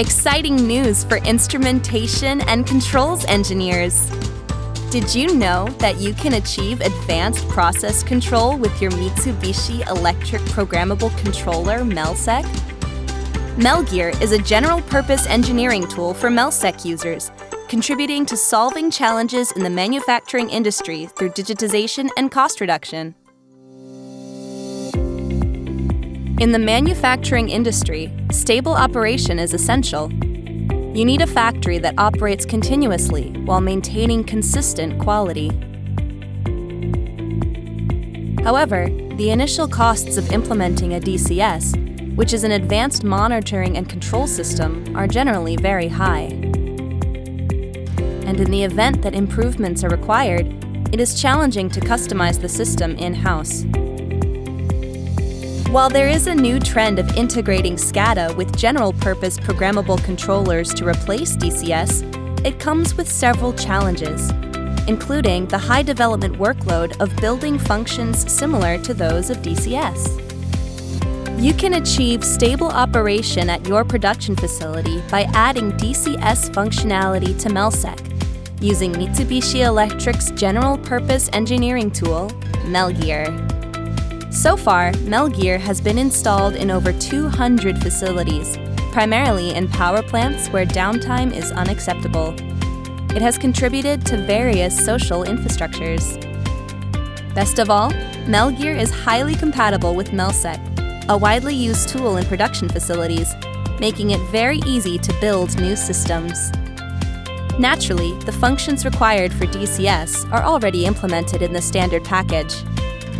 Exciting news for instrumentation and controls engineers! Did you know that you can achieve advanced process control with your Mitsubishi electric programmable controller, MELSEC? MELGEAR is a general-purpose engineering tool for MELSEC users, contributing to solving challenges in the manufacturing industry through digitization and cost reduction. In the manufacturing industry, stable operation is essential. You need a factory that operates continuously while maintaining consistent quality. However, the initial costs of implementing a DCS, which is an advanced monitoring and control system, are generally very high. And in the event that improvements are required, it is challenging to customize the system in-house. While there is a new trend of integrating SCADA with general-purpose programmable controllers to replace DCS, it comes with several challenges, including the high development workload of building functions similar to those of DCS. You can achieve stable operation at your production facility by adding DCS functionality to MELSEC, using Mitsubishi Electric's general-purpose engineering tool, MELGEAR. So far, MELGEAR has been installed in over 200 facilities, primarily in power plants where downtime is unacceptable. It has contributed to various social infrastructures. Best of all, MELGEAR is highly compatible with MELSEC, a widely used tool in production facilities, making it very easy to build new systems. Naturally, the functions required for DCS are already implemented in the standard package.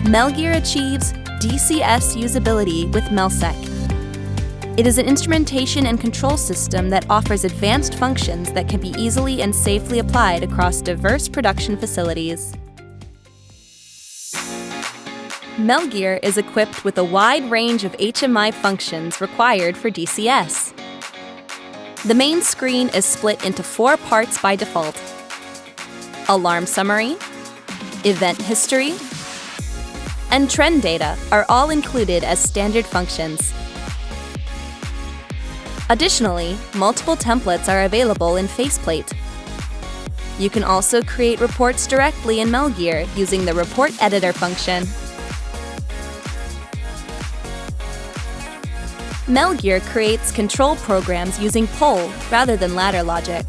MELGEAR achieves DCS usability with MELSEC. It is an instrumentation and control system that offers advanced functions that can be easily and safely applied across diverse production facilities. MELGEAR is equipped with a wide range of HMI functions required for DCS. The main screen is split into 4 parts by default: alarm summary, event history, and trend data are all included as standard functions. Additionally, multiple templates are available in faceplate. You can also create reports directly in MELGEAR using the Report Editor function. MELGEAR creates control programs using pull rather than ladder logic.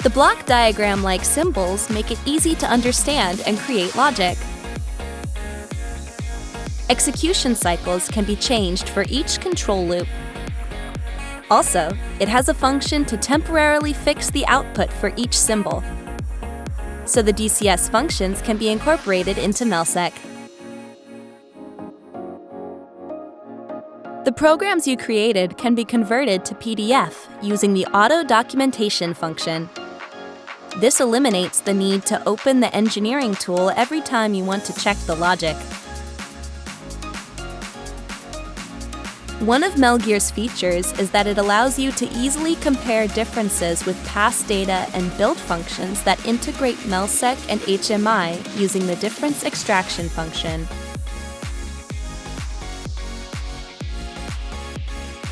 The block diagram-like symbols make it easy to understand and create logic. Execution cycles can be changed for each control loop. Also, it has a function to temporarily fix the output for each symbol, so the DCS functions can be incorporated into MELSEC. The programs you created can be converted to PDF using the Auto Documentation function. This eliminates the need to open the engineering tool every time you want to check the logic. One of MELGEAR's features is that it allows you to easily compare differences with past data and build functions that integrate MELSEC and HMI using the difference extraction function.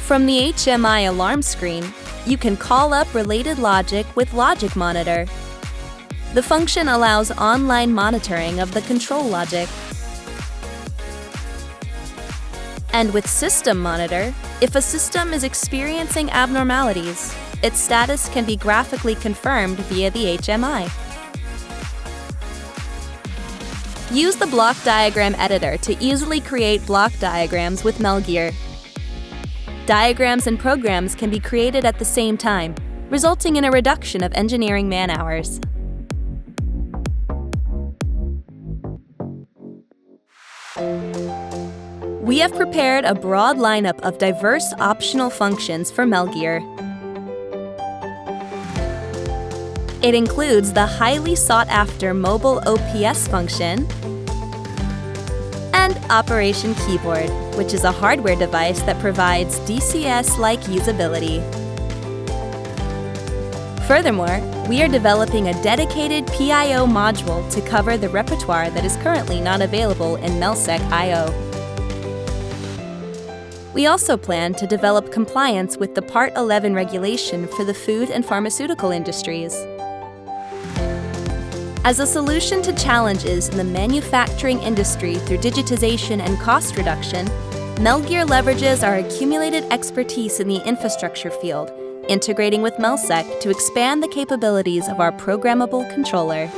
From the HMI alarm screen, you can call up related logic with Logic Monitor. The function allows online monitoring of the control logic. And with System Monitor, if a system is experiencing abnormalities, its status can be graphically confirmed via the HMI. Use the Block Diagram Editor to easily create block diagrams with MELGEAR. Diagrams and programs can be created at the same time, resulting in a reduction of engineering man-hours. We have prepared a broad lineup of diverse optional functions for MELGEAR. It includes the highly sought-after mobile OPS function and Operation Keyboard, which is a hardware device that provides DCS-like usability. Furthermore, we are developing a dedicated PIO module to cover the repertoire that is currently not available in MELSEC I/O. We also plan to develop compliance with the Part 11 regulation for the food and pharmaceutical industries. As a solution to challenges in the manufacturing industry through digitization and cost reduction, MELGEAR leverages our accumulated expertise in the infrastructure field, integrating with MELSEC to expand the capabilities of our programmable controller.